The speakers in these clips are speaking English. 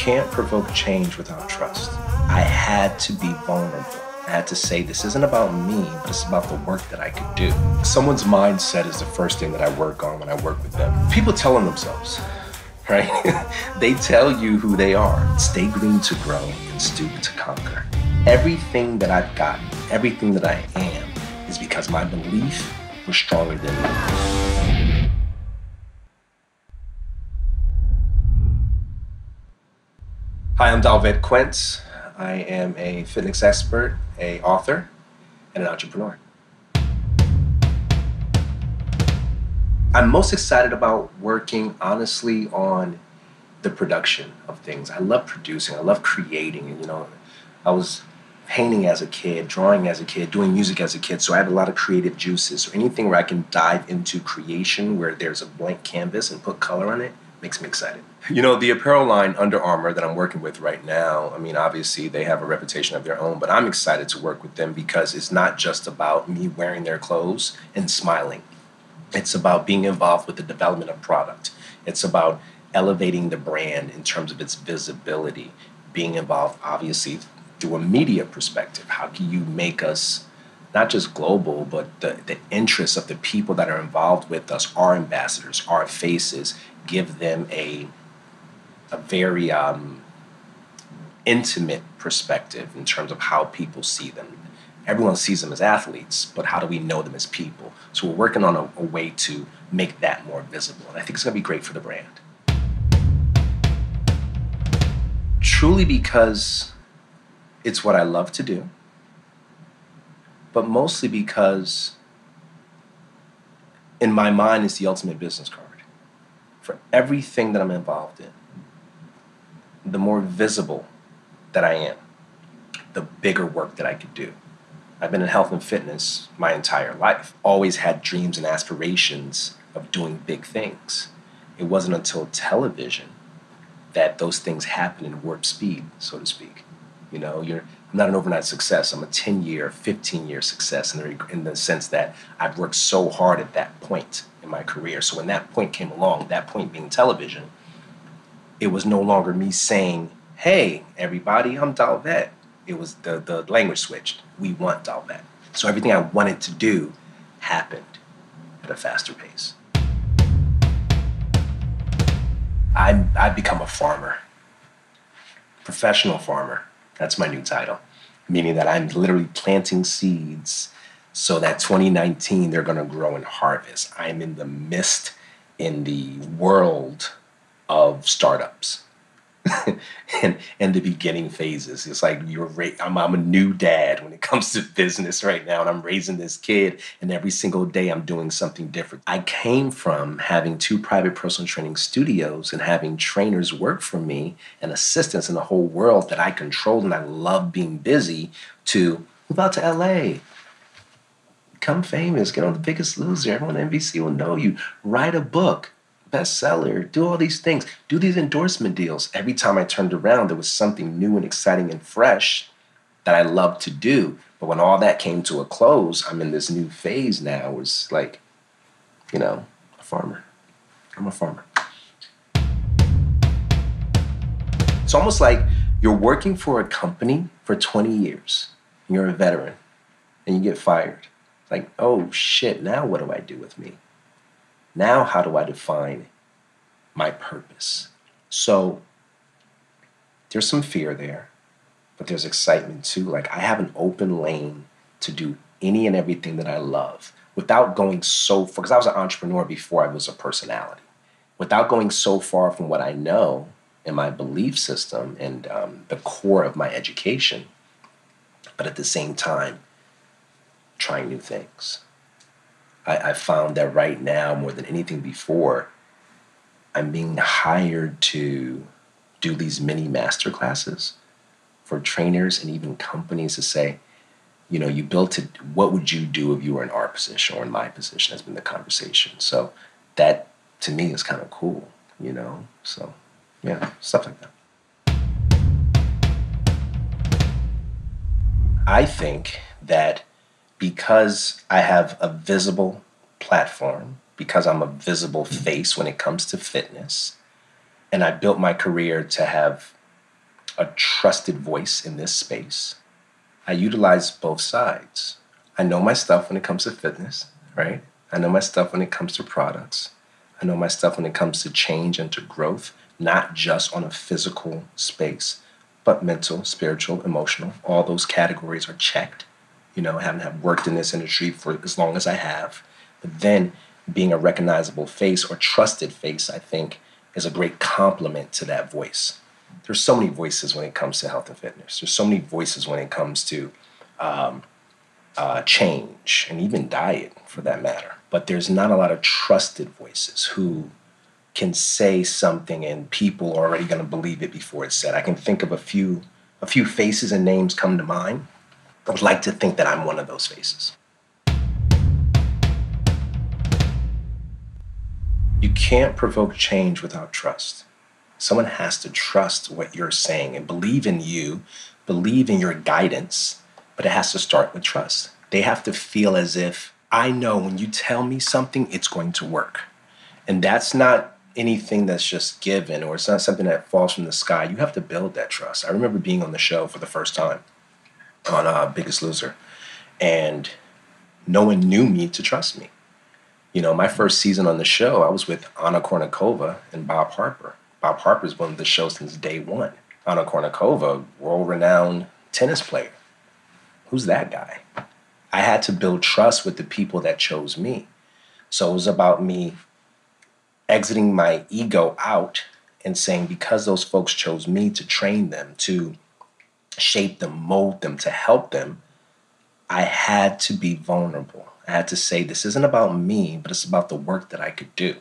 can't provoke change without trust. I had to be vulnerable. I had to say, this isn't about me, but it's about the work that I could do. Someone's mindset is the first thing that I work on when I work with them. People tell them themselves, right? They tell you who they are. Stay green to grow and stoop to conquer. Everything that I've gotten, everything that I am, is because my belief was stronger than me. Hi, I'm Dolvett Quince. I am a fitness expert, an author, and an entrepreneur. I'm most excited about working, honestly, on the production of things. I love producing. I love creating. And, I was painting as a kid, drawing as a kid, doing music as a kid, so I have a lot of creative juices. So anything where I can dive into creation, where there's a blank canvas and put color on it, makes me excited. The apparel line Under Armour that I'm working with right now, obviously they have a reputation of their own, but I'm excited to work with them because it's not just about me wearing their clothes and smiling. It's about being involved with the development of product. It's about elevating the brand in terms of its visibility, being involved, obviously, through a media perspective. How can you make us not just global, but the interests of the people that are involved with us, our ambassadors, our faces, give them a very intimate perspective in terms of how people see them. Everyone sees them as athletes, but how do we know them as people? So we're working on a way to make that more visible. And I think it's going to be great for the brand. Truly because it's what I love to do, but mostly because in my mind it's the ultimate business card. For everything that I'm involved in, the more visible that I am, the bigger work that I could do. I've been in health and fitness my entire life, always had dreams and aspirations of doing big things. It wasn't until television that those things happen in warp speed, so to speak. I'm not an overnight success. I'm a 10-year, 15-year success in the sense that I've worked so hard at that point in my career. So when that point came along, that point being television, it was no longer me saying, hey, everybody, I'm Dolvett. It was the language switched. We want Dolvett. So everything I wanted to do happened at a faster pace. I've become a farmer, professional farmer. That's my new title, meaning that I'm literally planting seeds so that 2019 they're going to grow and harvest. I'm in the midst, in the world of startups and the beginning phases. It's like I'm a new dad when it comes to business right now, and I'm raising this kid, and every single day I'm doing something different. I came from having 2 private personal training studios and having trainers work for me and assistants in the whole world that I controlled, and I love being busy, to move out to LA. Become famous, get on The Biggest Loser. Everyone at NBC will know you. Write a book, bestseller, do all these things, do these endorsement deals. Every time I turned around, there was something new and exciting and fresh that I loved to do. But when all that came to a close, I'm in this new phase now. It's like, a farmer. I'm a farmer. It's almost like you're working for a company for 20 years. And you're a veteran and you get fired. Like, oh shit, now what do I do with me? Now how do I define my purpose? So there's some fear there, but there's excitement too. Like, I have an open lane to do any and everything that I love without going so far, because I was an entrepreneur before I was a personality, without going so far from what I know in my belief system and the core of my education, but at the same time, trying new things. I found that right now, more than anything before, I'm being hired to do these mini master classes for trainers and even companies to say, you built it, what would you do if you were in our position or in my position, has been the conversation. So that, to me, is kind of cool, So, yeah, stuff like that. I think that because I have a visible platform, because I'm a visible face when it comes to fitness, and I built my career to have a trusted voice in this space, I utilize both sides. I know my stuff when it comes to fitness, right? I know my stuff when it comes to products. I know my stuff when it comes to change and to growth, not just on a physical space, but mental, spiritual, emotional. All those categories are checked. I haven't have worked in this industry for as long as I have. But then being a recognizable face or trusted face, I think, is a great complement to that voice. There's so many voices when it comes to health and fitness. There's so many voices when it comes to change and even diet for that matter. But there's not a lot of trusted voices who can say something and people are already going to believe it before it's said. I can think of a few faces and names come to mind. I would like to think that I'm one of those faces. You can't provoke change without trust. Someone has to trust what you're saying and believe in you, believe in your guidance, but it has to start with trust. They have to feel as if, I know when you tell me something, it's going to work. And that's not anything that's just given, or it's not something that falls from the sky. You have to build that trust. I remember being on the show for the first time on Biggest Loser, and no one knew me to trust me. My first season on the show, I was with Kournikova and Bob Harper. Bob Harper's one of the show since day one. Kournikova, world-renowned tennis player. Who's that guy? I had to build trust with the people that chose me. So it was about me exiting my ego out and saying, because those folks chose me to train them, to shape them, mold them, to help them, I had to be vulnerable. I had to say, this isn't about me, but it's about the work that I could do.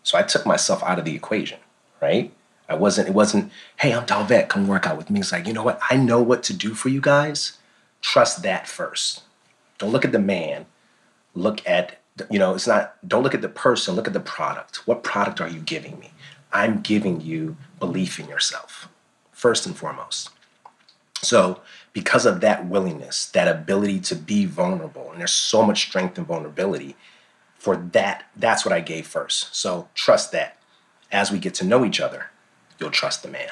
So I took myself out of the equation, right? It wasn't, hey, I'm Dolvett, come work out with me. It's like, you know what? I know what to do for you guys. Trust that first. Don't look at the man. Look at, don't look at the person, look at the product. What product are you giving me? I'm giving you belief in yourself, first and foremost. So because of that willingness, that ability to be vulnerable, and there's so much strength in vulnerability, for that's what I gave first. So trust that. As we get to know each other, you'll trust the man.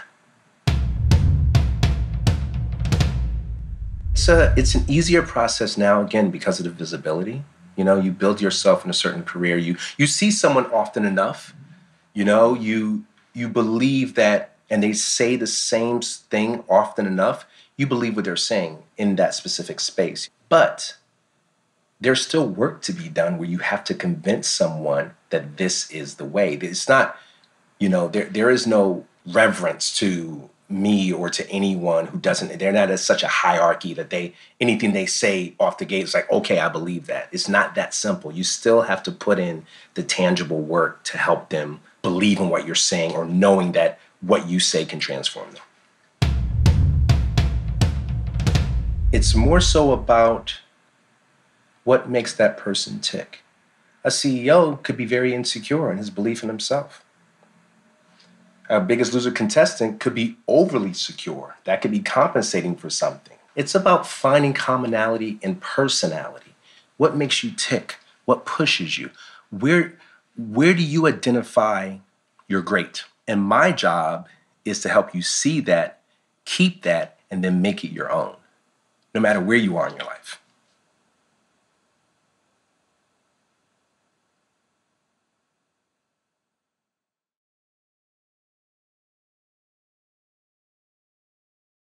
It's an easier process now, again, because of the visibility. You build yourself in a certain career. You see someone often enough, you believe that, and they say the same thing often enough, you believe what they're saying in that specific space. But there's still work to be done where you have to convince someone that this is the way. It's not, there is no reverence to me or to anyone who doesn't, they're not at such a hierarchy that anything they say off the gate is like, okay, I believe that. It's not that simple. You still have to put in the tangible work to help them believe in what you're saying or knowing that what you say can transform them. It's more so about what makes that person tick. A CEO could be very insecure in his belief in himself. A Biggest Loser contestant could be overly secure. That could be compensating for something. It's about finding commonality in personality. What makes you tick? What pushes you? Where do you identify you're great? And my job is to help you see that, keep that, and then make it your own, no matter where you are in your life.